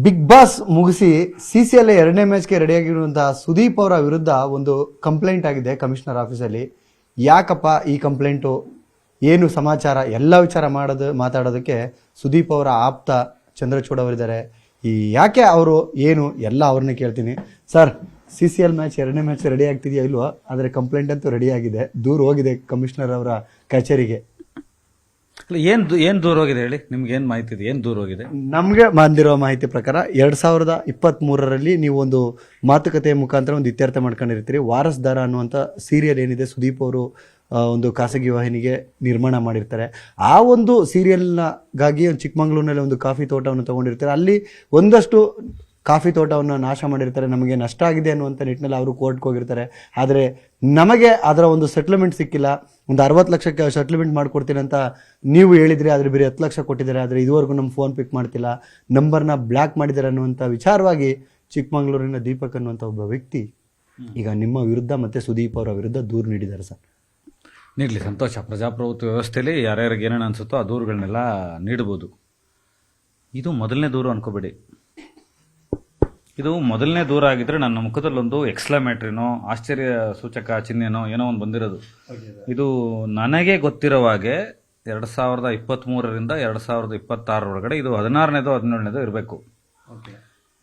Big boss ಮುಗಿಸಿ CCL ಎರಡನೇ ಮ್ಯಾಚ್ಗೆ ರೆಡಿಯಾಗಿರುವಂತಹ ಸುದೀಪ್ ಅವರ ವಿರುದ್ಧ ಒಂದು ಕಂಪ್ಲೇಂಟ್ ಆಗಿದೆ ಕಮಿಷನರ್ ಆಫೀಸಲ್ಲಿ. ಯಾಕಪ್ಪ ಈ ಕಂಪ್ಲೇಂಟು, ಏನು ಸಮಾಚಾರ, ಎಲ್ಲ ವಿಚಾರ ಮಾತಾಡೋದಕ್ಕೆ ಸುದೀಪ್ ಅವರ ಆಪ್ತ ಚಂದ್ರಚೂಡ್ ಅವರಿದ್ದಾರೆ. ಯಾಕೆ ಅವರು ಏನು ಎಲ್ಲ ಅವ್ರನ್ನೇ ಕೇಳ್ತೀನಿ. ಸರ್, CCL ಮ್ಯಾಚ್ ಎರಡನೇ ಮ್ಯಾಚ್ ರೆಡಿ ಆಗ್ತಿದೆಯಾ ಇಲ್ವಾ? ಆದರೆ ಕಂಪ್ಲೇಂಟ್ ಅಂತೂ ರೆಡಿ ಆಗಿದೆ, ದೂರ ಹೋಗಿದೆ ಕಮಿಷನರ್ ಅವರ ಕಚೇರಿಗೆ. ಏನ್ ದೂರ ಹೋಗಿದೆ ಹೇಳಿ, ನಿಮ್ಗೆ ಏನ್ ಮಾಹಿತಿ ಇದೆ? ಏನ್ ದೂರ ಹೋಗಿದೆ? ನಮ್ಗೆ ಬಂದಿರೋ ಮಾಹಿತಿ ಪ್ರಕಾರ 2023ರಲ್ಲಿ ನೀವು ಒಂದು ಮಾತುಕತೆಯ ಮುಖಾಂತರ ಒಂದು ಇತ್ಯರ್ಥ ಮಾಡ್ಕೊಂಡಿರ್ತೀರಿ. ವಾರಸ್ದಾರ ಅನ್ನುವಂಥ ಸೀರಿಯಲ್ ಏನಿದೆ, ಸುದೀಪ್ ಅವರು ಒಂದು ಖಾಸಗಿ ವಾಹಿನಿಗೆ ನಿರ್ಮಾಣ ಮಾಡಿರ್ತಾರೆ. ಆ ಒಂದು ಸೀರಿಯಲ್ಗಾಗಿ ಚಿಕ್ಕಮಂಗ್ಳೂರಿನಲ್ಲಿ ಒಂದು ಕಾಫಿ ತೋಟವನ್ನು ತಗೊಂಡಿರ್ತಾರೆ. ಅಲ್ಲಿ ಒಂದಷ್ಟು ಕಾಫಿ ತೋಟವನ್ನು ನಾಶ ಮಾಡಿರ್ತಾರೆ. ನಮಗೆ ನಷ್ಟ ಆಗಿದೆ ಅನ್ನುವಂಥ ನಿಟ್ಟಿನಲ್ಲಿ ಅವರು ಕೋರ್ಟ್ಗೆ ಹೋಗಿರ್ತಾರೆ. ಆದರೆ ನಮಗೆ ಅದರ ಒಂದು ಸೆಟ್ಲ್ಮೆಂಟ್ ಸಿಕ್ಕಿಲ್ಲ. ಒಂದು 60 ಲಕ್ಷಕ್ಕೆ ಸೆಟ್ಲ್ಮೆಂಟ್ ಮಾಡಿಕೊಡ್ತೀನಿ ಅಂತ ನೀವು ಹೇಳಿದ್ರಿ, ಆದರೆ ಬೇರೆ 10 ಲಕ್ಷ ಕೊಟ್ಟಿದ್ದಾರೆ. ಆದರೆ ಇದುವರೆಗೂ ನಮ್ಮ ಫೋನ್ ಪಿಕ್ ಮಾಡ್ತಿಲ್ಲ, ನಂಬರ್ನ ಬ್ಲಾಕ್ ಮಾಡಿದ್ದಾರೆ ಅನ್ನುವಂಥ ವಿಚಾರವಾಗಿ ಚಿಕ್ಕಮಂಗ್ಳೂರಿನ ದೀಪಕ್ ಅನ್ನುವಂಥ ಒಬ್ಬ ವ್ಯಕ್ತಿ ಈಗ ನಿಮ್ಮ ವಿರುದ್ಧ ಮತ್ತು ಸುದೀಪ್ ಅವರ ವಿರುದ್ಧ ದೂರು ನೀಡಿದ್ದಾರೆ. ಸರ್, ನೀಡಲಿ, ಸಂತೋಷ. ಪ್ರಜಾಪ್ರಭುತ್ವ ವ್ಯವಸ್ಥೆಯಲ್ಲಿ ಯಾರ್ಯಾರಿಗೆ ಏನೇನು ಅನ್ಸುತ್ತೋ ಆ ದೂರುಗಳನ್ನೆಲ್ಲ ನೀಡ್ಬೋದು. ಇದು ಮೊದಲನೇ ದೂರು ಅನ್ಕೋಬೇಡಿ. ಇದು ಮೊದಲನೇ ದೂರ ಆಗಿದ್ರೆ ನನ್ನ ಮುಖದಲ್ಲೊಂದು ಎಕ್ಸ್ಕ್ಲಮೇಟ್ರಿನೋ ಆಶ್ಚರ್ಯ ಸೂಚಕ ಚಿಹ್ನೆನೋ ಏನೋ ಒಂದು ಬಂದಿರೋದು. ಇದು ನನಗೆ ಗೊತ್ತಿರೋ ಹಾಗೆ 2023ರಿಂದ 2026 ಒಳಗಡೆ ಇದು 16ನೇದೋ 17ನೇದೋ ಇರಬೇಕು.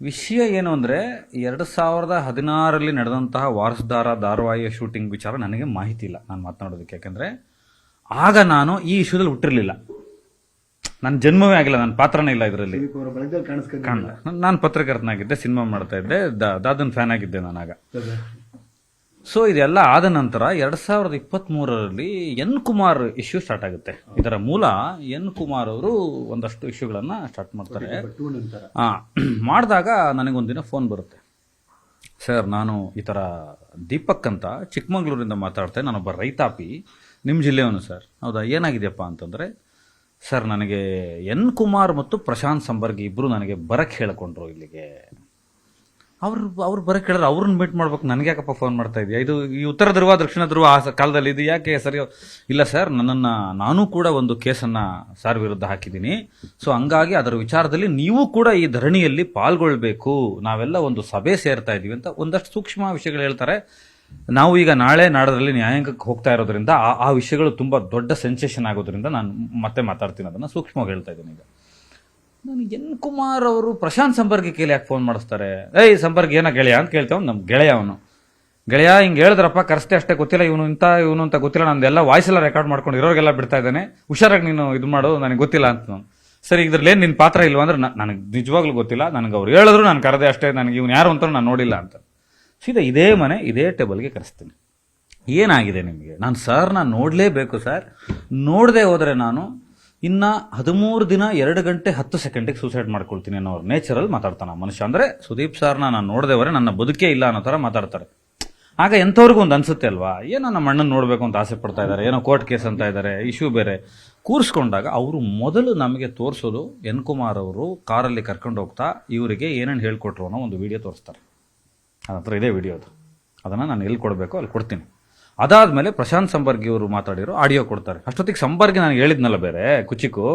ವಿಷಯ ಏನು ಅಂದರೆ 2016ರಲ್ಲಿ ನಡೆದಂತಹ ವಾರಸ್ದಾರ ಧಾರಾವಾಹಿಯ ಶೂಟಿಂಗ್ ವಿಚಾರ ನನಗೆ ಮಾಹಿತಿ ಇಲ್ಲ ನಾನು ಮಾತನಾಡೋದಕ್ಕೆ. ಯಾಕೆಂದರೆ ಆಗ ನಾನು ಈ ಇಶ್ಯೂದಲ್ಲಿ ಹುಟ್ಟಿರಲಿಲ್ಲ, ನನ್ನ ಜನ್ಮವೇ ಆಗಿಲ್ಲ, ನನ್ನ ಪಾತ್ರನೇ ಇಲ್ಲ ಇದರಲ್ಲಿ. ನಾನು ಪತ್ರಕರ್ತನಾಗಿದ್ದೆ, ಸಿನಿಮಾ ಮಾಡ್ತಾ ಇದ್ದೆ, ದಾದನ್ ಫ್ಯಾನ್ ಆಗಿದ್ದೆ ನಾನಾಗ. ಸೊ ಇದೆಲ್ಲ ಆದ ನಂತರ 2023ರಲ್ಲಿ ಎನ್ ಕುಮಾರ್ ಇಶ್ಯೂ ಸ್ಟಾರ್ಟ್ ಆಗುತ್ತೆ. ಇದರ ಮೂಲ ಎನ್ ಕುಮಾರ್ ಅವರು ಒಂದಷ್ಟು ಇಶ್ಯೂಗಳನ್ನ ಸ್ಟಾರ್ಟ್ ಮಾಡ್ತಾರೆ. ಮಾಡಿದಾಗ ನನಗೊಂದಿನ ಫೋನ್ ಬರುತ್ತೆ. ಸರ್, ನಾನು ಈ ಥರ ದೀಪಕ್ ಅಂತ ಚಿಕ್ಕಮಂಗ್ಳೂರಿಂದ ಮಾತಾಡ್ತೇನೆ, ನಾನೊಬ್ಬ ರೈತಾಪಿ, ನಿಮ್ಮ ಜಿಲ್ಲೆಯವನು ಸರ್. ಹೌದಾ, ಏನಾಗಿದೆಯಪ್ಪ ಅಂತಂದರೆ, ಸರ್ ನನಗೆ ಎನ್ ಕುಮಾರ್ ಮತ್ತು ಪ್ರಶಾಂತ್ ಸಂಬರ್ಗಿ ಇಬ್ಬರು ನನಗೆ ಬರಕ್ಕೆ ಹೇಳಿಕೊಂಡ್ರು ಇಲ್ಲಿಗೆ. ಅವ್ರು ಬರಕ್ಕೆ ಹೇಳಿದ್ರೆ ಅವ್ರನ್ನ ಮೀಟ್ ಮಾಡ್ಬೇಕು, ನನಗೆ ಯಾಕಪ್ಪ ಫೋನ್ ಮಾಡ್ತಾ ಇದೆಯಾ? ಇದು ಈ ಉತ್ತರ ಧ್ರುವ ದಕ್ಷಿಣ ಧ್ರುವ ಆ ಕಾಲದಲ್ಲಿ ಇದು ಯಾಕೆ ಸರಿ? ಇಲ್ಲ ಸರ್, ನಾನು ಕೂಡ ಒಂದು ಕೇಸನ್ನು ಸಾರ್ ವಿರುದ್ಧ ಹಾಕಿದ್ದೀನಿ. ಸೊ ಹಂಗಾಗಿ ಅದರ ವಿಚಾರದಲ್ಲಿ ನೀವು ಕೂಡ ಈ ಧರಣಿಯಲ್ಲಿ ಪಾಲ್ಗೊಳ್ಬೇಕು, ನಾವೆಲ್ಲ ಒಂದು ಸಭೆ ಸೇರ್ತಾ ಇದೀವಿ ಅಂತ ಒಂದಷ್ಟು ಸೂಕ್ಷ್ಮ ವಿಷಯಗಳು ಹೇಳ್ತಾರೆ. ನಾವು ಈಗ ನಾಳೆ ನಾಡದಲ್ಲಿ ನ್ಯಾಯಾಂಗಕ್ಕೆ ಹೋಗ್ತಾ ಇರೋದ್ರಿಂದ ಆ ವಿಷಯಗಳು ತುಂಬ ದೊಡ್ಡ ಸೆನ್ಸೇಷನ್ ಆಗೋದ್ರಿಂದ ನಾನು ಮತ್ತೆ ಮಾತಾಡ್ತೀನಿ, ಅದನ್ನು ಸೂಕ್ಷ್ಮವಾಗಿ ಹೇಳ್ತಾ ಇದ್ದೀನಿ. ಈಗ ನಾನು ಎನ್ ಕುಮಾರ್ ಅವರು ಪ್ರಶಾಂತ್ ಸಂಬರ್ಗಿ ಕೇಳಿ ಯಾಕೆ ಫೋನ್ ಮಾಡಿಸ್ತಾರೆ? ಏಯ್ ಸಂಬರ್ಗಿ ಏನೋ ಗೆಳೆಯ ಅಂತ ಕೇಳ್ತೇವೆ. ನಮ್ಮ ಗೆಳೆಯ ಅವನು, ಗೆಳೆಯ ಹಿಂಗೆ ಹೇಳಿದ್ರಪ್ಪ, ಕರೆಸ್ತೆ ಅಷ್ಟೇ, ಗೊತ್ತಿಲ್ಲ ಇವನು ಅಂತ ಗೊತ್ತಿಲ್ಲ, ನಂದೆಲ್ಲ ವಾಯ್ಸ್ ಎಲ್ಲ ರೆಕಾರ್ಡ್ ಮಾಡ್ಕೊಂಡು ಇರೋರಿಗೆಲ್ಲ ಬಿಡ್ತಾ ಇದ್ದಾನೆ, ಹುಷಾರಾಗಿ ನೀನು ಇದು ಮಾಡು, ನನಗೆ ಗೊತ್ತಿಲ್ಲ ಅಂತ. ನಾನು ಸರಿ, ಇದ್ರಲ್ಲಿ ನಿನ್ನ ಪಾತ್ರ ಇಲ್ವಾ ಅಂದ್ರೆ ನನಗೆ ನಿಜವಾಗ್ಲೂ ಗೊತ್ತಿಲ್ಲ, ನನಗೆ ಅವ್ರು ಹೇಳಿದ್ರು ನಾನು ಕರೆದೆ ಅಷ್ಟೇ, ನನಗೆ ಇವ್ನು ಯಾರು ಅಂತ ನಾನು ನೋಡಿಲ್ಲ ಅಂತ. ಸೀದಾ ಇದೇ ಮನೆ ಇದೇ ಟೇಬಲ್ಗೆ ಕರೆಸ್ತೀನಿ. ಏನಾಗಿದೆ ನಿಮಗೆ? ನಾನು ಸರ್, ನಾನು ನೋಡಲೇಬೇಕು ಸರ್, ನೋಡದೆ ಹೋದರೆ ನಾನು ಇನ್ನು 13 ದಿನ 2 ಗಂಟೆ 10 ಸೆಕೆಂಡಿಗೆ ಸೂಸೈಡ್ ಮಾಡ್ಕೊಳ್ತೀನಿ ಅನ್ನೋ ನೇಚರಲ್ಲಿ ಮಾತಾಡ್ತಾನೆ ಮನುಷ್ಯ. ಅಂದರೆ ಸುದೀಪ್ ಸರ್ನ ನಾನು ನೋಡದೆ ಹೋದರೆ ನನ್ನ ಬದುಕೇ ಇಲ್ಲ ಅನ್ನೋ ಥರ ಮಾತಾಡ್ತಾರೆ. ಆಗ ಎಂಥವ್ರಿಗೂ ಒಂದು ಅನ್ಸುತ್ತೆ ಅಲ್ವಾ, ಏನೋ ನಮ್ಮ ಅಣ್ಣನ ನೋಡಬೇಕು ಅಂತ ಆಸೆ ಪಡ್ತಾ ಇದ್ದಾರೆ, ಏನೋ ಕೋರ್ಟ್ ಕೇಸ್ ಅಂತ ಇದ್ದಾರೆ, ಇಶ್ಯೂ ಬೇರೆ ಕೂರಿಸ್ಕೊಂಡಾಗ ಅವರು ಮೊದಲು ನಮಗೆ ತೋರಿಸೋದು ಎನ್ ಕುಮಾರ್ ಅವರು ಕಾರಲ್ಲಿ ಕರ್ಕೊಂಡು ಹೋಗ್ತಾ ಇವರಿಗೆ ಏನೇನು ಹೇಳ್ಕೊಟ್ರು ಅನ್ನೋ ಒಂದು ವಿಡಿಯೋ ತೋರಿಸ್ತಾರೆ. ನನ್ನ ಹತ್ರ ಇದೇ ವಿಡಿಯೋ, ಅದನ್ನು ನಾನು ಎಲ್ಲಿ ಕೊಡಬೇಕು ಅಲ್ಲಿ ಕೊಡ್ತೀನಿ. ಅದಾದಮೇಲೆ ಪ್ರಶಾಂತ್ ಸಂಬರ್ಗಿ ಅವರು ಮಾತಾಡಿರೋ ಆಡಿಯೋ ಕೊಡ್ತಾರೆ. ಅಷ್ಟೊತ್ತಿಗೆ ಸಂಬರ್ಗಿ ನಾನು ಹೇಳಿದ್ನಲ್ಲ ಬೇರೆ ಕುಚಿಕು,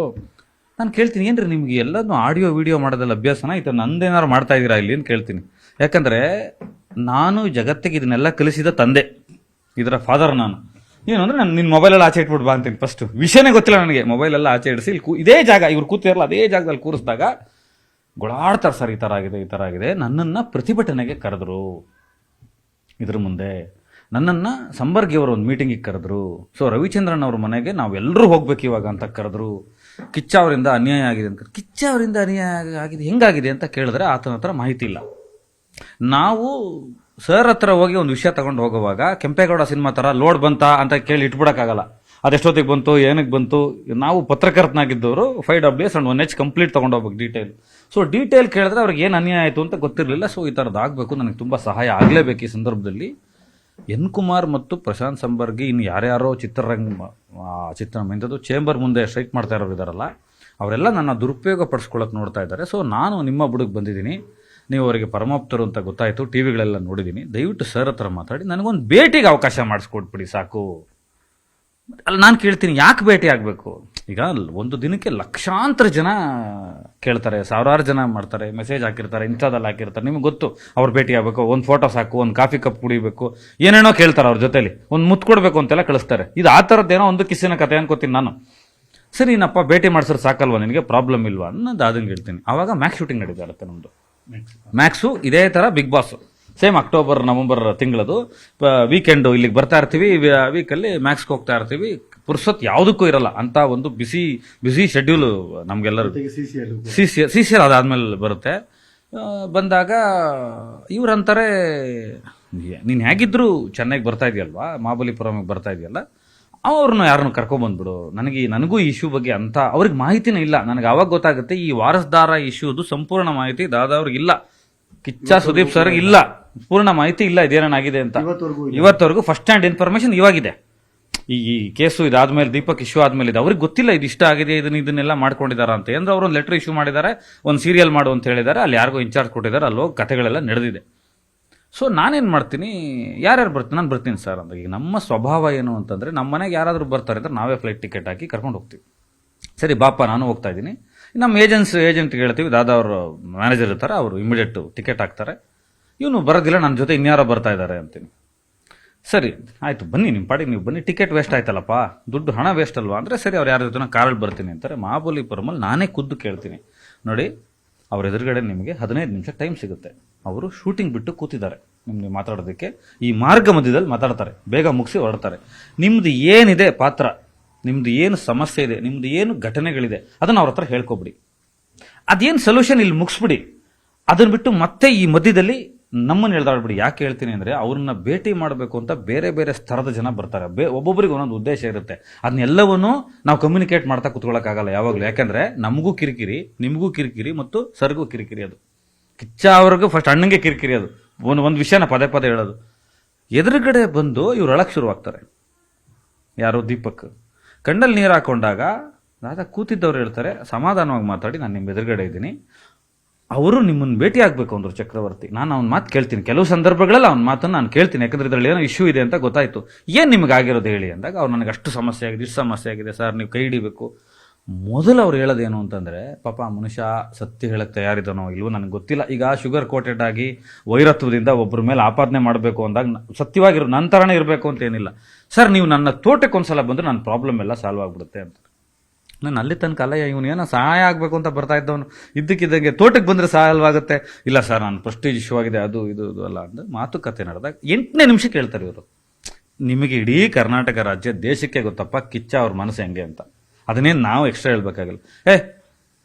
ನಾನು ಕೇಳ್ತೀನಿ, ಏನ್ರಿ ನಿಮ್ಗೆ ಎಲ್ಲದನ್ನೂ ಆಡಿಯೋ ವಿಡಿಯೋ ಮಾಡೋದಲ್ಲ ಅಭ್ಯಾಸನ, ಇದು ನಂದೇನಾರು ಮಾಡ್ತಾ ಇದ್ದೀರಾ ಇಲ್ಲಿ ಅಂತ ಕೇಳ್ತೀನಿ. ಯಾಕಂದರೆ ನಾನು ಜಗತ್ತಿಗೆ ಇದನ್ನೆಲ್ಲ ಕಲಿಸಿದ ತಂದೆ, ಇದರ ಫಾದರ್ ನಾನು. ಏನು ಅಂದರೆ ನಾನು ನಿನ್ನ ಮೊಬೈಲೆಲ್ಲ ಆಚೆ ಇಟ್ಬಿಟ್ಟು ಬಾ ಅಂತೀನಿ. ಫಸ್ಟು ವಿಷಯನೇ ಗೊತ್ತಿಲ್ಲ ನನಗೆ, ಮೊಬೈಲೆಲ್ಲ ಆಚೆ ಇಡಿಸಿ ಇದೇ ಜಾಗ ಇವ್ರು ಕೂತಿರಲ್ಲ ಅದೇ ಜಾಗದಲ್ಲಿ ಕೂರಿಸಿದಾಗ ಗೊಳಾಡ್ತಾರೆ, ಸರ್ ಈ ಥರ ಆಗಿದೆ ಈ ಥರ ಆಗಿದೆ. ನನ್ನನ್ನು ಪ್ರತಿಭಟನೆಗೆ ಕರೆದ್ರು, ಇದ್ರ ಮುಂದೆ ನನ್ನನ್ನು ಸಂಬರ್ಗಿಯವರು ಒಂದು ಮೀಟಿಂಗಿಗೆ ಕರೆದ್ರು. ಸೊ ರವಿಚಂದ್ರನ್ ಅವ್ರ ಮನೆಗೆ ನಾವೆಲ್ಲರೂ ಹೋಗ್ಬೇಕು ಇವಾಗ ಅಂತ ಕರೆದ್ರು. ಕಿಚ್ಚ ಅವರಿಂದ ಅನ್ಯಾಯ ಆಗಿದೆ ಅಂತ. ಕಿಚ್ಚ ಅವರಿಂದ ಅನ್ಯಾಯ ಆಗಿದೆ ಹೆಂಗಾಗಿದೆ ಅಂತ ಕೇಳಿದ್ರೆ ಆತನ ಹತ್ರ ಮಾಹಿತಿ ಇಲ್ಲ. ನಾವು ಸರ್ ಹತ್ರ ಹೋಗಿ ಒಂದು ವಿಷಯ ತಗೊಂಡು ಹೋಗುವಾಗ ಕೆಂಪೇಗೌಡ ಸಿನಿಮಾ ಥರ ಲೋಡ್ ಬಂತಾ ಅಂತ ಕೇಳಿ ಇಟ್ಬಿಡೋಕ್ಕಾಗಲ್ಲ. ಅದೆಷ್ಟೊತ್ತಿಗೆ ಬಂತು, ಏನಕ್ಕೆ ಬಂತು, ನಾವು ಪತ್ರಕರ್ತನಾಗಿದ್ದವರು 5WS ಅಂಡ್ 1H ಕಂಪ್ಲೀಟ್ ತೊಗೊಂಡು ಹೋಗ್ಬೇಕು ಡೀಟೇಲ್. ಸೊ ಡೀಟೇಲ್ ಕೇಳಿದ್ರೆ ಅವ್ರಿಗೆ ಏನು ಅನ್ಯಾಯ ಆಯಿತು ಅಂತ ಗೊತ್ತಿರಲಿಲ್ಲ. ಸೊ ಈ ಥರದ್ದು ಆಗಬೇಕು, ನನಗೆ ತುಂಬ ಸಹಾಯ ಆಗಲೇಬೇಕು ಈ ಸಂದರ್ಭದಲ್ಲಿ. ಎನ್ ಕುಮಾರ್ ಮತ್ತು ಪ್ರಶಾಂತ್ ಸಂಬರ್ಗಿ ಇನ್ನು ಯಾರ್ಯಾರೋ ಚಿತ್ರರಂಗದ್ದು ಚೇಂಬರ್ ಮುಂದೆ ಸ್ಟ್ರೈಕ್ ಮಾಡ್ತಾ ಇರೋರು ಇದ್ದಾರಲ್ಲ, ಅವರೆಲ್ಲ ನನ್ನ ದುರುಪಯೋಗ ಪಡಿಸ್ಕೊಳ್ಳೋಕೆ ನೋಡ್ತಾ ಇದ್ದಾರೆ. ಸೊ ನಾನು ನಿಮ್ಮ ಬುಡಕ್ಕೆ ಬಂದಿದ್ದೀನಿ, ನೀವು ಅವರಿಗೆ ಪರಮಾಪ್ತರು ಅಂತ ಗೊತ್ತಾಯಿತು, ಟಿ ವಿಗಳೆಲ್ಲ ನೋಡಿದ್ದೀನಿ. ದಯವಿಟ್ಟು ಸರ್ ಹತ್ರ ಮಾತಾಡಿ ನನಗೊಂದು ಭೇಟಿಗೆ ಅವಕಾಶ ಮಾಡಿಸ್ಕೊಟ್ಬಿಡಿ ಸಾಕು. ಅಲ್ಲಿ ನಾನು ಕೇಳ್ತೀನಿ ಯಾಕೆ ಭೇಟಿ ಆಗಬೇಕು? ಈಗ ಒಂದು ದಿನಕ್ಕೆ ಲಕ್ಷಾಂತರ ಜನ ಕೇಳ್ತಾರೆ, ಸಾವಿರಾರು ಜನ ಮಾಡ್ತಾರೆ, ಮೆಸೇಜ್ ಹಾಕಿರ್ತಾರೆ, ಇನ್ಸ್ಟಾದಲ್ಲಿ ಹಾಕಿರ್ತಾರೆ. ನಿಮ್ಗೆ ಗೊತ್ತು ಅವ್ರು ಭೇಟಿ ಆಗಬೇಕು, ಒಂದು ಫೋಟೋ ಸಾಕು, ಒಂದು ಕಾಫಿ ಕಪ್ ಕುಡಿಬೇಕು, ಏನೇನೋ ಕೇಳ್ತಾರೆ ಅವ್ರ ಜೊತೆಲಿ, ಒಂದು ಮುತ್ತು ಕೊಡಬೇಕು ಅಂತೆಲ್ಲ ಕಳಿಸ್ತಾರೆ. ಇದು ಆ ಥರದ್ದೇನೋ ಒಂದು ಕಿಸಿನ ಕತೆ ಅನ್ಕೋತೀನಿ ನಾನು. ಸರಿ ಏನಪ್ಪ ಭೇಟಿ ಮಾಡಿಸಿದ್ರೆ ಸಾಕಲ್ವಾ ನಿನಗೆ, ಪ್ರಾಬ್ಲಮ್ ಇಲ್ವಾ ಅನ್ನೋದು ಅದನ್ನು ಹೇಳ್ತೀನಿ. ಆವಾಗ ಮ್ಯಾಕ್ಸ್ ಶೂಟಿಂಗ್ ನಡೀತಾ ಇರುತ್ತೆ ನಮ್ಮದು. ಮ್ಯಾಕ್ಸು ಇದೇ ಥರ Bigg Boss same October November ತಿಂಗಳದು ವೀಕೆಂಡು ಇಲ್ಲಿಗೆ ಬರ್ತಾ ಇರ್ತೀವಿ. ವೀಕಲ್ಲಿ ಮ್ಯಾಕ್ಸ್ಗೆ ಹೋಗ್ತಾ ಇರ್ತೀವಿ. ಪುರ್ಸೊತ್ ಯಾವುದಕ್ಕೂ ಇರಲ್ಲ ಅಂತ ಒಂದು ಬಿಸಿ ಶೆಡ್ಯೂಲ್ ನಮ್ಗೆಲ್ಲರೂ. ಸಿ ಸಿ ಎಲ್ ಅದಾದ್ಮೇಲೆ ಬರುತ್ತೆ. ಬಂದಾಗ ಇವ್ರಂತಾರೆ, ನೀನು ಹೇಗಿದ್ರು ಚೆನ್ನೈಗೆ ಬರ್ತಾ ಇದೆಯಲ್ವಾ, ಮಹಾಬಲಿಪುರಮಿಗೆ ಬರ್ತಾ ಇದೆಯಲ್ಲ, ಅವ್ರನ್ನ ಯಾರನ್ನು ಕರ್ಕೊಂಡ್ಬಂದ್ಬಿಡು. ನನಗೂ ಈ ಇಶ್ಯೂ ಬಗ್ಗೆ ಅಂತ ಅವ್ರಿಗೆ ಮಾಹಿತಿನೇ ಇಲ್ಲ. ನನಗೆ ಅವಾಗ ಗೊತ್ತಾಗುತ್ತೆ ಈ ವಾರಸ್ದಾರ ಇಶ್ಯೂದು ಸಂಪೂರ್ಣ ಮಾಹಿತಿ ದಾದಾವ್ರಿಗಿಲ್ಲ, ಕಿಚ್ಚ ಸುದೀಪ್ ಸರ್ ಇಲ್ಲ, ಪೂರ್ಣ ಮಾಹಿತಿ ಇಲ್ಲ ಇದೇನಾಗಿದೆ ಅಂತ ಇವತ್ತವರೆಗೂ. ಫಸ್ಟ್ ಹ್ಯಾಂಡ್ ಇನ್ಫಾರ್ಮೇಶನ್ ಇವಾಗಿದೆ. ಈ ಕೇಸು ಇದಾದ್ಮೇಲೆ, ದೀಪಕ್ ಇಶ್ಯೂ ಆದ್ಮೇಲೆ ಇದೆ. ಅವ್ರಿಗೆ ಗೊತ್ತಿಲ್ಲ ಇದು ಇಷ್ಟ ಆಗಿದೆ, ಇದನ್ನೆಲ್ಲ ಮಾಡ್ಕೊಂಡಿದಾರ ಅಂತ. ಅಂದ್ರೆ ಅವ್ರು ಒಂದು ಲೆಟರ್ ಇಶ್ಯೂ ಮಾಡಿದ್ದಾರೆ, ಒಂದು ಸೀರಿಯಲ್ ಮಾಡು ಅಂತ ಹೇಳಿದ್ದಾರೆ, ಅಲ್ಲಿ ಯಾರಿಗೋ ಇನ್ಚಾರ್ಜ್ ಕೊಟ್ಟಿದ್ದಾರೆ, ಅಲ್ಲಿ ಹೋಗಿ ಕಥೆಗಳೆಲ್ಲ ನಡೆದಿದೆ. ಸೊ ನಾನೇನು ಮಾಡ್ತೀನಿ, ಯಾರ್ಯಾರು ಬರ್ತೀನಿ, ನಾನು ಬರ್ತೀನಿ ಸರ್ ಅಂತ. ಈಗ ನಮ್ಮ ಸ್ವಭಾವ ಏನು ಅಂತಂದರೆ, ನಮ್ಮ ಮನೆಗೆ ಯಾರಾದರೂ ಬರ್ತಾರೆ ಅಂದ್ರೆ ನಾವೇ ಫ್ಲೈಟ್ ಟಿಕೆಟ್ ಹಾಕಿ ಕರ್ಕೊಂಡು ಹೋಗ್ತೀವಿ. ಸರಿ ಬಾಪ ನಾನು ಹೋಗ್ತಾ ಇದ್ದೀನಿ, ನಮ್ಮ ಏಜೆಂಟ್ಗೆ ಹೇಳ್ತೀವಿ, ದಾದಾ ಅವರು ಮ್ಯಾನೇಜರ್ ಇರ್ತಾರೆ, ಅವರು ಇಮಿಡಿಯೇಟ್ ಟಿಕೆಟ್ ಹಾಕ್ತಾರೆ. ಇವನು ಬರೋದಿಲ್ಲ, ನನ್ನ ಜೊತೆ ಇನ್ಯಾರೋ ಬರ್ತಾ ಇದ್ದಾರೆ ಅಂತೀನಿ. ಸರಿ ಆಯಿತು ಬನ್ನಿ, ನಿಮ್ಮ ಪಾಡಿಗೆ ನೀವು ಬನ್ನಿ, ಟಿಕೆಟ್ ವೇಸ್ಟ್ ಆಯ್ತಲ್ಲಪ್ಪ, ದುಡ್ಡು ಹಣ ವೇಸ್ಟ್ ಅಲ್ವಾ ಅಂದರೆ, ಸರಿ ಅವ್ರು ಯಾರ ಜೊತೆ ಕಾರಲ್ಲಿ ಬರ್ತೀನಿ ಅಂತಾರೆ. ಮಹಾಬಲಿಪುರಮಲ್ಲಿ ನಾನೇ ಖುದ್ದು ಕೇಳ್ತೀನಿ, ನೋಡಿ ಅವ್ರ ಎದುರುಗಡೆ ನಿಮಗೆ 15 ನಿಮಿಷ ಟೈಮ್ ಸಿಗುತ್ತೆ, ಅವರು ಶೂಟಿಂಗ್ ಬಿಟ್ಟು ಕೂತಿದ್ದಾರೆ ನಿಮ್ಗೆ ಮಾತಾಡೋದಕ್ಕೆ, ಈ ಮಾರ್ಗ ಮಧ್ಯದಲ್ಲಿ ಮಾತಾಡ್ತಾರೆ, ಬೇಗ ಮುಗಿಸಿ ಹೊರಡ್ತಾರೆ. ನಿಮ್ದು ಏನಿದೆ ಪಾತ್ರ, ನಿಮ್ದು ಏನು ಸಮಸ್ಯೆ ಇದೆ, ನಿಮ್ದು ಏನು ಘಟನೆಗಳಿದೆ, ಅದನ್ನು ಅವ್ರ ಹತ್ರ ಹೇಳ್ಕೊಬಿಡಿ. ಅದೇನು ಸೊಲ್ಯೂಷನ್ ಇಲ್ಲಿ ಮುಗಿಸ್ಬಿಡಿ. ಅದನ್ನ ಬಿಟ್ಟು ಮತ್ತೆ ಈ ಮಧ್ಯದಲ್ಲಿ ನಮ್ಮನ್ನು ಎಳ್ದಾಡ್ಬಿಡಿ. ಯಾಕೆ ಹೇಳ್ತೀನಿ ಅಂದರೆ, ಅವ್ರನ್ನ ಭೇಟಿ ಮಾಡಬೇಕು ಅಂತ ಬೇರೆ ಬೇರೆ ಸ್ತರದ ಜನ ಬರ್ತಾರೆ. ಒಬ್ಬೊಬ್ಬರಿಗೆ ಒಂದೊಂದು ಉದ್ದೇಶ ಇರುತ್ತೆ. ಅದನ್ನೆಲ್ಲವನ್ನೂ ನಾವು ಕಮ್ಯುನಿಕೇಟ್ ಮಾಡ್ತಾ ಕುತ್ಕೊಳ್ಳೋಕ್ಕಾಗಲ್ಲ ಯಾವಾಗಲೂ. ಯಾಕೆಂದರೆ ನಮಗೂ ಕಿರಿಕಿರಿ, ನಿಮಗೂ ಕಿರಿಕಿರಿ ಮತ್ತು ಸರ್ಗೂ ಕಿರಿಕಿರಿ. ಅದು ಕಿಚ್ಚ ಅವ್ರಿಗೂ ಫಸ್ಟ್ ಅಣ್ಣಂಗೆ ಕಿರಿಕಿರಿ. ಅದು ಒಂದು ವಿಷಯನ ಪದೇ ಪದೇ ಹೇಳೋದು. ಎದುರುಗಡೆ ಬಂದು ಇವ್ರು ಅಳಕ್ಕೆ ಶುರುವಾಗ್ತಾರೆ. ಯಾರು ದೀಪಕ್ ಕಣ್ಣಲ್ಲಿ ನೀರು ಹಾಕೊಂಡಾಗ ದಾದಾ ಕೂತಿದ್ದವ್ರು ಹೇಳ್ತಾರೆ, ಸಮಾಧಾನವಾಗಿ ಮಾತಾಡಿ, ನಾನು ನಿಮ್ಮ ಎದುರುಗಡೆ ಇದ್ದೀನಿ, ಅವರು ನಿಮ್ಮನ್ನು ಭೇಟಿ ಆಗಬೇಕು ಅಂದರು ಚಕ್ರವರ್ತಿ. ನಾನು ಅವ್ನ ಮಾತು ಕೇಳ್ತೀನಿ, ಕೆಲವು ಸಂದರ್ಭಗಳಲ್ಲಿ ಅವ್ನ ಮಾತನ್ನು ನಾನು ಕೇಳ್ತೀನಿ, ಯಾಕಂದ್ರೆ ಇದರಲ್ಲಿ ಏನೋ ಇಶ್ಯೂ ಇದೆ ಅಂತ ಗೊತ್ತಾಯ್ತು. ಏನು ನಿಮ್ಗೆ ಆಗಿರೋದು ಹೇಳಿ ಅಂದಾಗ, ಅವ್ರು ನನಗೆ ಅಷ್ಟು ಸಮಸ್ಯೆ ಆಗಿದೆ, ಇಷ್ಟು ಸಮಸ್ಯೆ ಆಗಿದೆ ಸರ್, ನೀವು ಕೈ ಹಿಡಿಬೇಕು. ಮೊದಲು ಅವ್ರು ಹೇಳೋದೇನು ಅಂತಂದರೆ, ಪಾಪ ಮನುಷ್ಯ ಸತ್ಯ ಹೇಳಕ್ಕೆ ತಯಾರಿದ್ದಾನೋ ಇಲ್ವೋ ನನಗೆ ಗೊತ್ತಿಲ್ಲ. ಈಗ ಶುಗರ್ ಕೋಟೆಡ್ ಆಗಿ ವೈರತ್ವದಿಂದ ಒಬ್ಬರ ಮೇಲೆ ಆಪಾದನೆ ಮಾಡಬೇಕು ಅಂದಾಗ ಸತ್ಯವಾಗಿರೋ ನಂತರನೇ ಇರಬೇಕು ಅಂತ ಏನಿಲ್ಲ. ಸರ್ ನೀವು ನನ್ನ ತೋಟಕ್ಕೆ ಒಂದ್ಸಲ ಬಂದರೆ ನನ್ನ ಪ್ರಾಬ್ಲಮ್ ಎಲ್ಲ ಸಾಲ್ವ್ ಆಗಿಬಿಡುತ್ತೆ ಅಂತ. ನಾನು ಅಲ್ಲಿ ತನಕ ಅಲ್ಲ, ಇವನು ಏನೋ ಸಹಾಯ ಆಗಬೇಕು ಅಂತ ಬರ್ತಾ ಇದ್ದವನು ಇದ್ದಕ್ಕಿದ್ದಂಗೆ ತೋಟಕ್ಕೆ ಬಂದರೆ ಸಾಲ್ವ್ ಆಗುತ್ತೆ. ಇಲ್ಲ ಸರ್ ನಾನು ಪ್ರೆಸ್ಟೀಜ್ ಇಶ್ಯೂ ಆಗಿದೆ, ಅದು ಇದು ಅಲ್ಲ ಅಂದ್ರೆ ಮಾತುಕತೆ ನಡೆದಾಗ 8ನೇ ನಿಮಿಷಕ್ಕೆ ಹೇಳ್ತಾರೆ ಇವರು, ನಿಮಗೆ ಇಡೀ ಕರ್ನಾಟಕ ರಾಜ್ಯ ದೇಶಕ್ಕೆ ಗೊತ್ತಪ್ಪ ಕಿಚ್ಚ ಅವ್ರ ಮನಸ್ಸು ಹೆಂಗೆ ಅಂತ. ಅದನ್ನೇನು ನಾವು ಎಕ್ಸ್ಟ್ರಾ ಹೇಳ್ಬೇಕಾಗಿಲ್ಲ.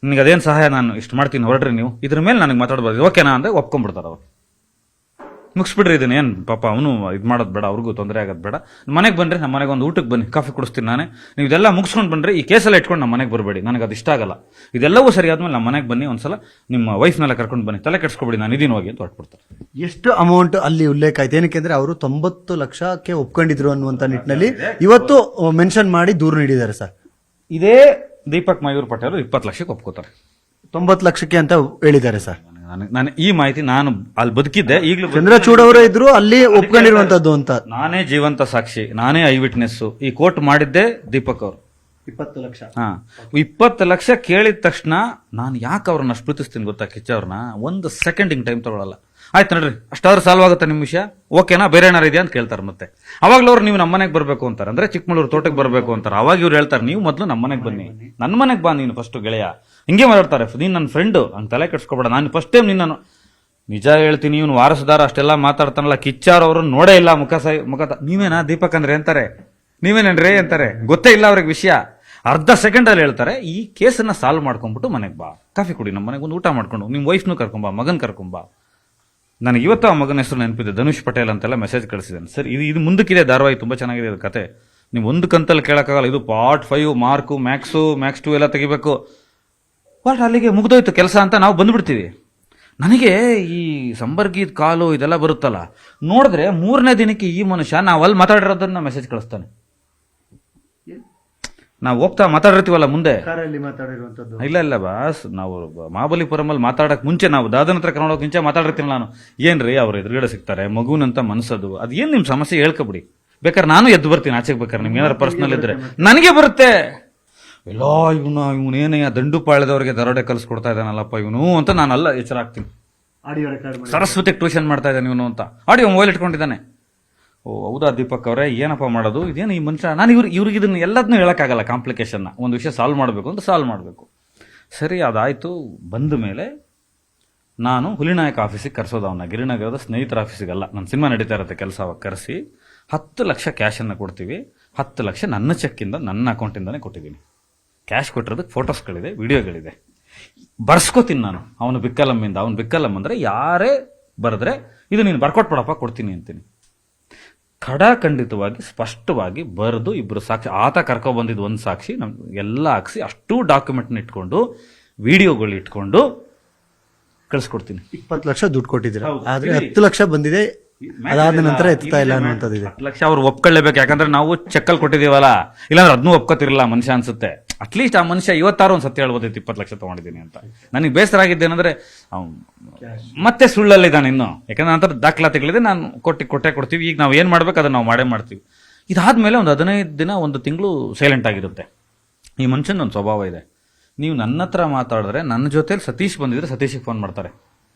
ನಿನಗೆ ಅದೇನು ಸಹಾಯ ನಾನು ಇಷ್ಟು ಮಾಡ್ತೀನಿ, ಹೊರಡ್ರಿ ನೀವು, ಇದ್ರ ಮೇಲೆ ನನಗೆ ಮಾತಾಡ್ಬಾರ್ದು, ಓಕೆನಾ ಅಂದರೆ ಒಪ್ಕೊಂಡ್ಬಿಡ್ತಾರೆ ಅವ್ರು. ಮುಗಿಸ್ಬಿಡ್ರಿ ಇದನ್ನ, ಏನು ಪಾಪ ಅವನು ಇದು ಮಾಡೋದು ಬೇಡ, ಅವ್ರಿಗೂ ತೊಂದರೆ ಆಗೋದು ಬೇಡ. ಮನೆಗೆ ಬನ್ನಿರಿ, ನಮ್ಮ ಮನೆಗೆ ಒಂದು ಊಟಕ್ಕೆ ಬನ್ನಿ, ಕಾಫಿ ಕುಡಿಸ್ತೀನಿ ನಾನೇ, ನೀವು ಇದೆಲ್ಲ ಮುಗಿಸ್ಕೊಂಡು ಬನ್ನಿರಿ, ಈ ಕೇಸೆಲ್ಲ ಇಟ್ಕೊಂಡು ನಮ್ಮ ಮನೆಗೆ ಬರಬೇಡಿ, ನನಗೆ ಅದು ಇಷ್ಟ ಆಗಲ್ಲ. ಇದೆಲ್ಲವೂ ಸರಿ ಆದ್ಮೇಲೆ ನಮ್ಮ ಮನೆಗೆ ಬನ್ನಿ, ಒಂದ್ಸಲ ನಿಮ್ಮ ವೈಫ್ನೆಲ್ಲ ಕರ್ಕೊಂಡು ಬನ್ನಿ, ತಲೆ ಕೆಡ್ಸ್ಕೊಬಿಡಿ, ನಾನು ಇದೀನಿ ಹೋಗಿ ಅಂತ ಹೊರಟ್ಬಿಡ್ತಾರೆ. ಎಷ್ಟು ಅಮೌಂಟ್ ಅಲ್ಲಿ ಉಲ್ಲೇಖ ಆಯ್ತು? ಏನಕ್ಕೆ ಅಂದ್ರೆ ಅವರು 90 ಲಕ್ಷಕ್ಕೆ ಒಪ್ಕೊಂಡಿದ್ರು ಅನ್ನುವಂತ ನಿಟ್ಟಿನಲ್ಲಿ ಇವತ್ತು ಮೆನ್ಷನ್ ಮಾಡಿ ದೂರು ನೀಡಿದ್ದಾರೆ ಸರ್. ಇದೇ ದೀಪಕ್ ಮಯೂರ್ ಪಟೇಲ್ 20 ಲಕ್ಷಕ್ಕೆ ಒಪ್ಕೋತಾರೆ. 90 ಲಕ್ಷಕ್ಕೆ ಅಂತ ಹೇಳಿದ್ದಾರೆ ಸರ್. ನಾನು ಈ ಮಾಹಿತಿ, ನಾನು ಅಲ್ಲಿ ಬದುಕಿದ್ದೆ, ಈಗಲೂ ಚಂದ್ರಚೂಡ್ ಅವರೇ ಇದ್ರು ಅಲ್ಲಿ ಒಪ್ಕೊಂಡಿರುವಂತದ್ದು ಅಂತ. ನಾನೇ ಜೀವಂತ ಸಾಕ್ಷಿ, ನಾನೇ ಐ ವಿಟ್ನೆಸ್. ಈ ಕೋರ್ಟ್ ಮಾಡಿದ್ದೆ ದೀಪಕ್ ಅವರು. 20 ಲಕ್ಷ. 20 ಲಕ್ಷ ಕೇಳಿದ ತಕ್ಷಣ ನಾನು ಯಾಕೆ ಅವ್ರನ್ನ ಸ್ಮೃತಿಸ್ತೀನಿ ಗೊತ್ತಾ, ಕಿಚ್ಚ ಅವ್ರನ್ನ? 1 ಸೆಕೆಂಡ್ ಹಿಂಗೆ ಟೈಮ್ ತಗೊಳ್ಳಲ್ಲ. ಆಯ್ತು ನೋಡ್ರಿ, ಅಷ್ಟಾದ್ರೂ ಸಾಲ್ವ್ ಆಗುತ್ತೆ ನಿಮ್ಮ ವಿಷಯ, ಓಕೆನಾ, ಬೇರೆ ಏನಾರು ಇದೆಯಾ ಅಂತ ಕೇಳ್ತಾರೆ. ಮತ್ತೆ ಅವಾಗ್ಲೂ ಅವ್ರು ನೀವು ನಮ್ಮ ಮನೆಗೆ ಬರಬೇಕು ಅಂತಾರೆ, ಅಂದ್ರೆ ಚಿಕ್ಕಮಗಳೂರು ತೋಟಕ್ಕೆ ಬರಬೇಕು ಅಂತಾರೆ. ಅವಾಗ ಇವ್ರು ಹೇಳ್ತಾರೆ, ನೀವು ಮೊದಲು ನಮ್ಮ ಮನೆಗೆ ಬನ್ನಿ, ನನ್ನ ಮನೆಗೆ ಬಾ ನೀನು ಫಸ್ಟ್ ಗೆಳೆಯ. ಹಿಂಗೆ ಮಾತಾಡ್ತಾರೆ, ನೀನು ನನ್ನ ಫ್ರೆಂಡು, ಹಂಗೆ ತಲೆ ಕೆಡ್ಸ್ಕೊಬೇಡ, ನಾನು ಫಸ್ಟ್ ಟೈಮ್ ನಿನ್ನನ್ನು ನಿಜ ಹೇಳ್ತೀನಿ, ಇವನು ವಾರಸದಾರ ಅಷ್ಟೆಲ್ಲ ಮಾತಾಡ್ತಾನಲ್ಲ, ಕಿಚ್ಚಾರ್ ಅವರು ನೋಡೇ ಇಲ್ಲ ಮುಖ ನೀವೇನಾ ದೀಪಕ್ ಅಂದ್ರೆ ಅಂತಾರೆ, ನೀವೇನೇನ್ರಿ ಅಂತಾರೆ, ಗೊತ್ತೇ ಇಲ್ಲ ಅವ್ರಿಗೆ ವಿಷಯ. ಅರ್ಧ ಸೆಕೆಂಡಲ್ಲಿ ಹೇಳ್ತಾರೆ, ಈ ಕೇಸನ್ನ ಸಾಲ್ವ್ ಮಾಡ್ಕೊಂಡ್ಬಿಟ್ಟು ಮನೆಗೆ ಬಾ, ಕಾಫಿ ಕುಡಿ, ನಮ್ಮ ಮನೆಗೆ ಒಂದು ಊಟ ಮಾಡ್ಕೊಂಡು, ನಿಮ್ಮ ವೈಫ್ನು ಕರ್ಕೊಂಬಾ, ಮಗನ್ ಕರ್ಕೊಂಬಾ. ನನಗೆ ಇವತ್ತು ಆ ಮಗನ ಹೆಸರು ನೆನಪಿದೆ, ಧನುಷ್ ಪಟೇಲ್ ಅಂತೆಲ್ಲ ಮೆಸೇಜ್ ಕಳಿಸಿದ್ದೇನೆ ಸರ್. ಇದು ಮುಂದಕ್ಕಿದೆ ಧಾರಾವಾಹಿ, ತುಂಬ ಚೆನ್ನಾಗಿದೆ ಅದು ಕತೆ. ನೀವು ಒಂದು ಕಂತಲ್ಲಿ ಕೇಳೋಕ್ಕಾಗಲ್ಲ. ಇದು ಪಾರ್ಟ್ 5 ಮಾರ್ಕು, ಮ್ಯಾಕ್ಸ್ 2 ಎಲ್ಲ ತೆಗಿಬೇಕು. ಬಟ್ ಅಲ್ಲಿಗೆ ಮುಗ್ದೋಯ್ತು ಕೆಲಸ ಅಂತ ನಾವು ಬಂದ್ಬಿಡ್ತೀವಿ. ನನಗೆ ಈ ಸಂಬರ್ಗೀದ್ ಕಾಲು ಇದೆಲ್ಲ ಬರುತ್ತಲ್ಲ, ನೋಡಿದ್ರೆ 3ನೇ ದಿನಕ್ಕೆ ಈ ಮನುಷ್ಯ ನಾವು ಅಲ್ಲಿ ಮಾತಾಡಿರೋದನ್ನ ಮೆಸೇಜ್ ಕಳಿಸ್ತಾನೆ. ನಾವು ಹೋಗ್ತಾ ಮಾತಾಡಿರ್ತೀವಲ್ಲ ಮುಂದೆ, ಇಲ್ಲ ಬಾಸ್, ನಾವು ಮಹಾಬಲಿಪುರಮಲ್ಲಿ ಮಾತಾಡಕ್ ಮುಂಚೆ, ನಾವು ದಾದನ ಹತ್ರ ಕರ್ಕೊಂಡೋಗಿ ಮುಂಚೆ ಮಾತಾಡಿರ್ತೀನಿ ನಾನು, ಏನ್ರಿ ಅವ್ರ ಎದುರುಗಡೆ ಸಿಗ್ತಾರೆ, ಮಗುನಂತ ಮನಸ್ಸದು, ಅದೇನು ನಿಮ್ಮ ಸಮಸ್ಯೆ ಹೇಳ್ಕೊಬಿಡಿ, ಬೇಕಾದ್ರೆ ನಾನು ಎದ್ದು ಬರ್ತೀನಿ ಆಚೆಗೆ, ಬೇಕಾದ್ರೆ ನಿಮ್ಗೆ ಏನಾದ್ರು ಪರ್ಸನಲ್ ಇದ್ರೆ ನನಗೆ ಬರುತ್ತೆ. ಎಲ್ಲ ಇವನೇನೇ ದಂಡುಪಾಳ್ಯದವ್ರಿಗೆ ದರೋಡೆ ಕಲಿಸ್ಕೊಡ್ತಾ ಇದ್ದಾನಲ್ಲಪ್ಪ ಇವನು ಅಂತ ನಾನೆಲ್ಲ ಎಚ್ಚರ ಆಗ್ತೀನಿ. ಸರಸ್ವತಿಗೆ ಟ್ಯೂಷನ್ ಮಾಡ್ತಾ ಇದ್ದಾನೆ ಇವನು ಅಂತ ಆಡಿಯೋ ಮೊಬೈಲ್ ಇಟ್ಕೊಂಡಿದ್ದಾನೆ. ಓ ಹೌದಾ ದೀಪಕ್ ಅವರೇ, ಏನಪ್ಪ ಮಾಡೋದು, ಇದೇನು ಈ ಮನುಷ್ಯ, ನಾನು ಇವ್ರಿಗೆ ಇದನ್ನ ಎಲ್ಲದನ್ನೂ ಹೇಳೋಕ್ಕಾಗಲ್ಲ. ಕಾಂಪ್ಲಿಕೇಶನ್ನ ಒಂದು ವಿಷಯ ಸಾಲ್ವ್ ಮಾಡಬೇಕು ಅಂತ ಸಾಲ್ವ್ ಮಾಡಬೇಕು. ಸರಿ ಅದಾಯಿತು. ಬಂದ ಮೇಲೆ ನಾನು ಹುಲಿನಾಯಕ ಆಫೀಸಿಗೆ ಕರೆಸೋದು ಅವನ್ನ, ಗಿರಿನಗರದ ಸ್ನೇಹಿತರ ಆಫೀಸಿಗಲ್ಲ, ನನ್ನ ಸಿನಿಮಾ ನಡೀತಾ ಇರುತ್ತೆ ಕೆಲಸ, ಅವಾಗ ಕರೆಸಿ 10 ಲಕ್ಷ ಕ್ಯಾಶನ್ನು ಕೊಡ್ತೀವಿ. 10 ಲಕ್ಷ ನನ್ನ ಚೆಕ್ಕಿಂದ ನನ್ನ ಅಕೌಂಟಿಂದಾನೇ ಕೊಟ್ಟಿದ್ದೀನಿ. ಕ್ಯಾಶ್ ಕೊಟ್ಟಿರೋದಕ್ಕೆ ಫೋಟೋಸ್ಗಳಿದೆ, ವಿಡಿಯೋಗಳಿದೆ, ಬರ್ಸ್ಕೋತೀನಿ ನಾನು. ಅವನು ಬಿಕ್ಕಲಮ್ಮಿಂದ, ಅವನು ಬಿಕ್ಕಲಮ್ಮ ಅಂದರೆ ಯಾರೇ ಬರೆದ್ರೆ ಇದು ನೀನು ಬರ್ಕೊಟ್ಬಿಡಪ್ಪ ಕೊಡ್ತೀನಿ ಅಂತೀನಿ. ಖಡಾಖಂಡಿತವಾಗಿ ಸ್ಪಷ್ಟವಾಗಿ ಬರೆದು ಇಬ್ಬರು ಸಾಕ್ಷಿ, ಆತ ಕರ್ಕೊಬಂದಿದ್ದು ಒಂದು ಸಾಕ್ಷಿ, ನಮ್ಗೆ ಎಲ್ಲ ಹಾಕ್ಸಿ ಅಷ್ಟೂ ಡಾಕ್ಯುಮೆಂಟ್ನ ಇಟ್ಕೊಂಡು ವಿಡಿಯೋಗಳು ಇಟ್ಕೊಂಡು ಕಳಿಸ್ಕೊಡ್ತೀನಿ. 20 ಲಕ್ಷ ದುಡ್ಡು ಕೊಟ್ಟಿದ್ದೀರಾ, ಆದ್ರೆ 10 ಲಕ್ಷ ಬಂದಿದೆ, ಅದಾದ ನಂತರ ಎತ್ತಾ ಇಲ್ಲ ಅನ್ನುವಂಥದ್ದು ಇದೆ. 10 ಲಕ್ಷ ಅವ್ರು ಒಪ್ಕೊಳ್ಳೇಬೇಕು, ಯಾಕಂದ್ರೆ ನಾವು ಚೆಕ್ಕಲ್ಲಿ ಕೊಟ್ಟಿದ್ದೀವಲ್ಲ, ಇಲ್ಲಾಂದ್ರೆ ಅದನ್ನೂ ಒಪ್ಕೋತಿರಲ್ಲ ಮನುಷ್ಯ ಅನ್ಸುತ್ತೆ. ಅಟ್ಲೀಸ್ಟ್ ಆ ಮನುಷ್ಯ ಇವತ್ತಾರು ಒಂದು ಸತ್ಯ ಹೇಳ್ಬೋದಿತ್ತು 20 ಲಕ್ಷ ತಗೊಂಡಿದ್ದೀನಿ ಅಂತ. ನನಗೆ ಬೇಸರ ಆಗಿದ್ದೇನೆಂದ್ರೆ ಮತ್ತೆ ಸುಳ್ಳಲ್ಲಿದ್ದಾನೆ ಇನ್ನು, ಯಾಕಂದ್ರೆ ನಂತರ ದಾಖಲಾತಿಗಳಿದೆ, ನಾನು ಕೊಟ್ಟೆ ಕೊಡ್ತೀವಿ. ಈಗ ನಾವು ಏನು ಮಾಡ್ಬೇಕು ಅದನ್ನು ನಾವು ಮಾಡೇ ಮಾಡ್ತೀವಿ. ಇದಾದ್ಮೇಲೆ ಒಂದು 15 ದಿನ, 1 ತಿಂಗಳು ಸೈಲೆಂಟ್ ಆಗಿರುತ್ತೆ. ಈ ಮನುಷ್ಯನ ಒಂದು ಸ್ವಭಾವ ಇದೆ, ನೀವು ನನ್ನ ಹತ್ರ ಮಾತಾಡಿದ್ರೆ ನನ್ನ ಜೊತೆಲಿ ಸತೀಶ್ ಬಂದಿದ್ರೆ ಸತೀಶಿಗೆ ಫೋನ್ ಮಾಡ್ತಾರೆ,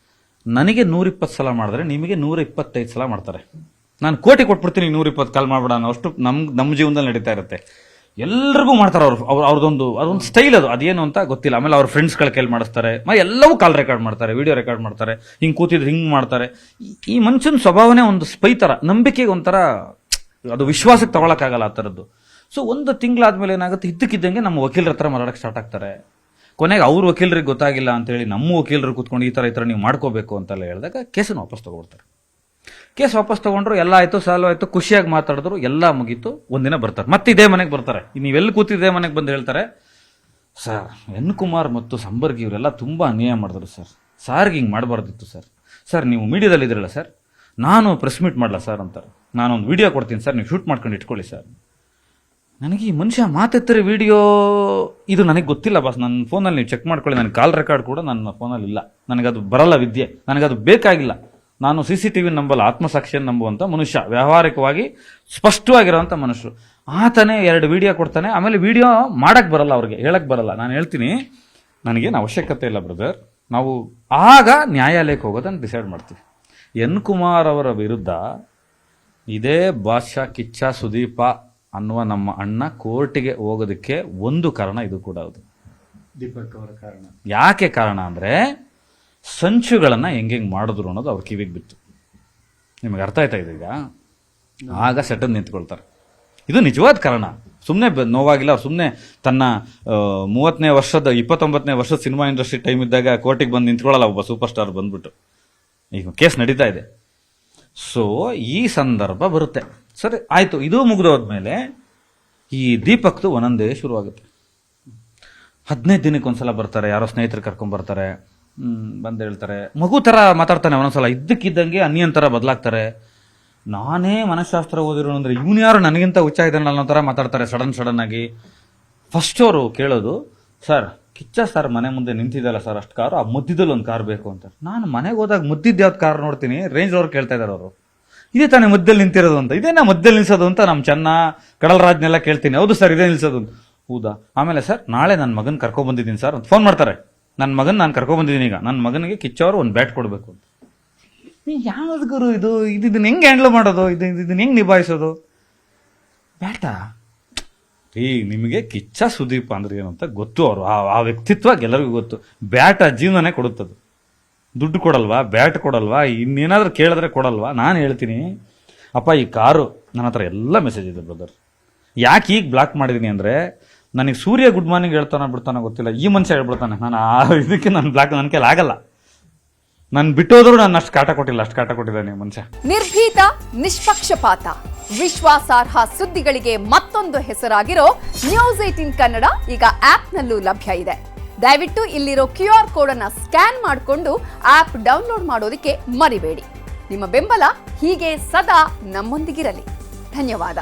ನನಗೆ 120 ಸಲ ಮಾಡಿದ್ರೆ ನಿಮಗೆ 125 ಸಲ ಮಾಡ್ತಾರೆ. ನಾನು ಕೋಟಿ ಕೊಟ್ಬಿಡ್ತೀನಿ 120 ಕಾಲ್ ಮಾಡ್ಬೇಡ ಅನ್ನೋ ಅಷ್ಟು ನಮ್ಮ ಜೀವನದಲ್ಲಿ ನಡೀತಾ ಇರುತ್ತೆ. ಎಲ್ರಿಗೂ ಮಾಡ್ತಾರೆ ಅದೊಂದು ಸ್ಟೈಲ್, ಅದೇನು ಅಂತ ಗೊತ್ತಿಲ್ಲ. ಆಮೇಲೆ ಅವ್ರ ಫ್ರೆಂಡ್ಸ್ಗಳ ಕೈಲಿ ಮಾಡಿಸ್ತಾರೆ, ಎಲ್ಲವೂ ಕಾಲ್ ರೆಕಾರ್ಡ್ ಮಾಡ್ತಾರೆ, ವಿಡಿಯೋ ರೆಕಾರ್ಡ್ ಮಾಡ್ತಾರೆ, ಹಿಂಗೆ ಕೂತಿದ್ರೆ ಹಿಂಗೆ ಮಾಡ್ತಾರೆ. ಈ ಮನುಷ್ಯನ ಸ್ವಭಾವನೇ ಒಂದು ಸ್ಪೈ ಥರ, ನಂಬಿಕೆಗೆ ಒಂಥರ ಅದು ವಿಶ್ವಾಸಕ್ಕೆ ತಗೊಳಕ್ಕಾಗಲ್ಲ ಆ ಥರದ್ದು. ಸೊ 1 ತಿಂಗಳಾದ್ಮೇಲೆ ಏನಾಗುತ್ತೆ, ಇದ್ದಕ್ಕಿದ್ದಂಗೆ ನಮ್ಮ ವಕೀಲರ ಹತ್ರ ಮಾತಾಡಕ್ಕೆ ಸ್ಟಾರ್ಟ್ ಆಗ್ತಾರೆ. ಕೊನೆಗೆ ಅವ್ರ ವಕೀಲರಿಗೆ ಗೊತ್ತಾಗಿಲ್ಲ ಅಂತೇಳಿ ನಮ್ಮ ವಕೀಲರು ಕೂತ್ಕೊಂಡು ಈ ಥರ ನೀವು ಮಾಡ್ಕೋಬೇಕು ಅಂತೆಲ್ಲ ಹೇಳಿದಾಗ ಕೇಸನ್ನು ವಾಪಸ್ ತಗೊಳ್ತಾರೆ. ಕೇಸ್ ವಾಪಸ್ ತಗೊಂಡ್ರು, ಎಲ್ಲ ಆಯ್ತು, ಸಾಲ್ವ್ ಆಯ್ತು, ಖುಷಿಯಾಗಿ ಮಾತಾಡಿದ್ರು, ಎಲ್ಲ ಮುಗೀತು. ಒಂದಿನ ಬರ್ತಾರೆ, ಮತ್ತೆ ಇದೇ ಮನೆಗೆ ಬರ್ತಾರೆ. ನೀವೆಲ್ಲಿ ಕೂತಿದ್ದೇ ಮನೆಗೆ ಬಂದು ಹೇಳ್ತಾರೆ, ಸರ್ ಎನ್ ಕುಮಾರ್ ಮತ್ತು ಸಂಬರ್ಗಿ ಇವರೆಲ್ಲ ತುಂಬ ಅನ್ಯಾಯ ಮಾಡಿದ್ರು ಸರ್, ಸಾರ್ಗೆ ಹಿಂಗೆ ಮಾಡಬಾರ್ದಿತ್ತು ಸರ್ ನೀವು ಮೀಡಿಯಾದಲ್ಲಿ ಇದ್ರಲ್ಲ ಸರ್, ನಾನು ಪ್ರೆಸ್ ಮೀಟ್ ಮಾಡಲ್ಲ ಸರ್ ಅಂತಾರೆ. ನಾನೊಂದು ವಿಡಿಯೋ ಕೊಡ್ತೀನಿ ಸರ್, ನೀವು ಶೂಟ್ ಮಾಡ್ಕೊಂಡು ಇಟ್ಕೊಳ್ಳಿ ಸರ್. ನನಗೆ ಈ ಮನುಷ್ಯ ಮಾತೆತ್ತರೆ ವಿಡಿಯೋ ಇದು ನನಗೆ ಗೊತ್ತಿಲ್ಲ ಬಾಸ್, ನನ್ನ ಫೋನಲ್ಲಿ ನೀವು ಚೆಕ್ ಮಾಡ್ಕೊಳ್ಳಿ, ನನಗೆ ಕಾಲ್ ರೆಕಾರ್ಡ್ ಕೂಡ ನನ್ನ ಫೋನಲ್ಲಿ ಇಲ್ಲ, ನನಗದು ಬರಲ್ಲ ವಿದ್ಯೆ, ನನಗದು ಬೇಕಾಗಿಲ್ಲ. ನಾನು CCTV ನಂಬಲ್ಲ, ಆತ್ಮಸಾಕ್ಷಿಯನ್ನು ನಂಬುವಂಥ ಮನುಷ್ಯ, ವ್ಯಾವಹಾರಿಕವಾಗಿ ಸ್ಪಷ್ಟವಾಗಿರೋಂಥ ಮನುಷ್ಯರು. ಆತನೇ 2 ವಿಡಿಯೋ ಕೊಡ್ತಾನೆ, ಆಮೇಲೆ ವಿಡಿಯೋ ಮಾಡಕ್ಕೆ ಬರಲ್ಲ, ಅವ್ರಿಗೆ ಹೇಳಕ್ಕೆ ಬರಲ್ಲ. ನಾನು ಹೇಳ್ತೀನಿ ನನಗೇನು ಅವಶ್ಯಕತೆ ಇಲ್ಲ ಬ್ರದರ್, ನಾವು ಆಗ ನ್ಯಾಯಾಲಯಕ್ಕೆ ಹೋಗೋದನ್ನು ಡಿಸೈಡ್ ಮಾಡ್ತೀವಿ. ಎನ್ ಕುಮಾರ್ ಅವರ ವಿರುದ್ಧ ಇದೇ ಬಾದ್ಶಾ, ಕಿಚ್ಚ, ಸುದೀಪ ಅನ್ನುವ ನಮ್ಮ ಅಣ್ಣ ಕೋರ್ಟಿಗೆ ಹೋಗೋದಕ್ಕೆ ಒಂದು ಕಾರಣ ಇದು ಕೂಡ ಹೌದು, ದೀಪಕ್ ಅವರ ಕಾರಣ. ಯಾಕೆ ಕಾರಣ ಅಂದರೆ ಸಂಚುಗಳನ್ನು ಹೆಂಗೆ ಮಾಡಿದ್ರು ಅನ್ನೋದು ಅವ್ರ ಕಿವಿಗೆ ಬಿತ್ತು. ನಿಮಗೆ ಅರ್ಥ ಆಯ್ತಾ ಇದೆ ಈಗ? ಆಗ ಸೆಟನ್ ನಿಂತ್ಕೊಳ್ತಾರೆ. ಇದು ನಿಜವಾದ ಕಾರಣ, ಸುಮ್ಮನೆ ನೋವಾಗಿಲ್ಲ. ಅವ್ರು ಸುಮ್ಮನೆ ತನ್ನ 30ನೇ ವರ್ಷದ 29ನೇ ವರ್ಷದ ಸಿನಿಮಾ ಇಂಡಸ್ಟ್ರಿ ಟೈಮ್ ಇದ್ದಾಗ ಕೋರ್ಟಿಗೆ ಬಂದು ನಿಂತ್ಕೊಳ್ಳಲ್ಲ ಒಬ್ಬ ಸೂಪರ್ ಸ್ಟಾರ್ ಬಂದ್ಬಿಟ್ಟು. ಈಗ ಕೇಸ್ ನಡೀತಾ ಇದೆ. ಸೊ ಈ ಸಂದರ್ಭ ಬರುತ್ತೆ. ಸರಿ ಆಯಿತು, ಇದು ಮುಗಿದೋದ್ಮೇಲೆ ಈ ದೀಪಕ್ದು ಒಂದೊಂದೇ ಶುರುವಾಗುತ್ತೆ. 15 ದಿನಕ್ಕೆ ಒಂದ್ಸಲ ಬರ್ತಾರೆ, ಯಾರೋ ಸ್ನೇಹಿತರು ಕರ್ಕೊಂಡ್ಬರ್ತಾರೆ, ಬಂದು ಹೇಳ್ತಾರೆ, ಮಗು ಥರ ಮಾತಾಡ್ತಾನೆ ಒಂದೊಂದ್ಸಲ, ಇದ್ದಕ್ಕಿದ್ದಂಗೆ ಅನ್ಯನ್ ಥರ ಬದಲಾಗ್ತಾರೆ. ನಾನೇ ಮನಃಶಾಸ್ತ್ರ ಓದಿರೋ ಅಂದರೆ ಇವನು ಯಾರು ನನಗಿಂತ ಹುಚ್ಚ ಇದ್ದಾನಲ್ಲ ಅನ್ನೋ ಥರ ಮಾತಾಡ್ತಾರೆ ಸಡನ್ ಆಗಿ. ಫಸ್ಟ್ ಅವರು ಕೇಳೋದು, ಸರ್ ಕಿಚ್ಚ ಸರ್ ಮನೆ ಮುಂದೆ ನಿಂತಿದ್ದಲ್ಲ ಸರ್ ಅಷ್ಟು ಕಾರು, ಆ ಮಧ್ಯದಲ್ಲಿ ಒಂದು ಕಾರ್ ಬೇಕು ಅಂತ. ನಾನು ಮನೆಗೆ ಹೋದಾಗ ಮಧ್ಯದ್ದು ಯಾವ್ದು ಕಾರ್ ನೋಡ್ತೀನಿ, ರೇಂಜ್ ರೋವರ್ ಕೇಳ್ತಾ ಇದ್ದಾರೆ ಅವರು, ಇದೇ ತಾನೇ ಮಧ್ಯದಲ್ಲಿ ನಿಂತಿರೋದು ಅಂತ. ಇದೇನಾ ಮಧ್ಯದಲ್ಲಿ ನಿಲ್ಸೋದು ಅಂತ ನಮ್ಮ ಚೆನ್ನ ಕಡಲ್ ರಾಜ್ನೆಲ್ಲ ಕೇಳ್ತೀನಿ. ಹೌದು ಸರ್ ಇದೇ ನಿಲ್ಸೋದು ಅಂತ. ಹೌದಾ, ಆಮೇಲೆ ಸರ್ ನಾಳೆ ನನ್ನ ಮಗನ ಕರ್ಕೊಂಡ್ಬಂದಿದ್ದೀನಿ ಸರ್ ಅಂತ ಫೋನ್ ಮಾಡ್ತಾರೆ. ನನ್ನ ಮಗನ ನಾನು ಕರ್ಕೊಂಡ್ಬಂದಿದ್ದೀನಿ, ಈಗ ನನ್ನ ಮಗನಿಗೆ ಕಿಚ್ಚವರು ಒಂದು ಬ್ಯಾಟ್ ಕೊಡಬೇಕು ಅಂತ. ಯಾವ್ದು ಗುರು ಇದು, ಇದನ್ನ ಹೆಂಗೆ ಹ್ಯಾಂಡಲ್ ಮಾಡೋದು, ಇದನ್ನ ಹೆಂಗೆ ನಿಭಾಯಿಸೋದು? ಬ್ಯಾಟಾ ನಿಮಗೆ ಕಿಚ್ಚ ಸುದೀಪ ಅಂದ್ರೆ ಏನಂತ ಗೊತ್ತು, ಅವರು ಆ ವ್ಯಕ್ತಿತ್ವ ಎಲ್ಲರಿಗೂ ಗೊತ್ತು. ಬ್ಯಾಟ್ ಜೀವನನೇ ಕೊಡುತ್ತದು, ದುಡ್ಡು ಕೊಡಲ್ವಾ, ಬ್ಯಾಟ್ ಕೊಡಲ್ವಾ, ಇನ್ನೇನಾದ್ರೂ ಕೇಳಿದ್ರೆ ಕೊಡಲ್ವಾ? ನಾನು ಹೇಳ್ತೀನಿ ಅಪ್ಪ, ಈ ಕಾರು ನನ್ನ ಹತ್ರ ಎಲ್ಲ ಮೆಸೇಜ್ ಇದೆ ಬ್ರದರ್. ಯಾಕೆ ಈಗ ಬ್ಲಾಕ್ ಮಾಡಿದ್ದೀನಿ ಅಂದರೆ, ನನಗೆ ಸೂರ್ಯ ಗುಡ್ ಮಾರ್ನಿಂಗ್ ಹೇಳ್ತಾನೆ ಬಿಡ್ತಾನೆ ಗೊತ್ತಿಲ್ಲ, ಈ ಮನುಷ್ಯ ಹೇಳ್ಬಿಡ್ತಾನೆ. ನಾನು ಇದಕ್ಕೆ ನಾನು ಬ್ಲಾಕ್ ನನ್ನ ಕೈಲಿ ಆಗಲ್ಲ. ನಾನು ಬಿಟ್ಟೋದ್ರು ನಾನು ಅಷ್ಟು ಕಾಟ ಕೊಟ್ಟಿಲ್ಲ, ಅಷ್ಟು ಕಾಟ ಕೊಟ್ಟಿದ್ದಾನೆ ಮನುಷ್ಯ. ನಿರ್ಭೀತ, ನಿಷ್ಪಕ್ಷಪಾತ, ವಿಶ್ವಾಸಾರ್ಹ ಸುದ್ದಿಗಳಿಗೆ ಮತ್ತೊಂದು ಹೆಸರಾಗಿರೋ ನ್ಯೂಸ್ 18 ಕನ್ನಡ ಈಗ ಆಪ್ನಲ್ಲೂ ಲಭ್ಯ ಇದೆ. ದಯವಿಟ್ಟು ಇಲ್ಲಿರೋ QR ಕೋಡ್ ಅನ್ನ ಸ್ಕ್ಯಾನ್ ಮಾಡಿಕೊಂಡು ಆಪ್ ಡೌನ್ಲೋಡ್ ಮಾಡೋದಕ್ಕೆ ಮರಿಬೇಡಿ. ನಿಮ್ಮ ಬೆಂಬಲ ಹೀಗೆ ಸದಾ ನಮ್ಮೊಂದಿಗಿರಲಿ. ಧನ್ಯವಾದ.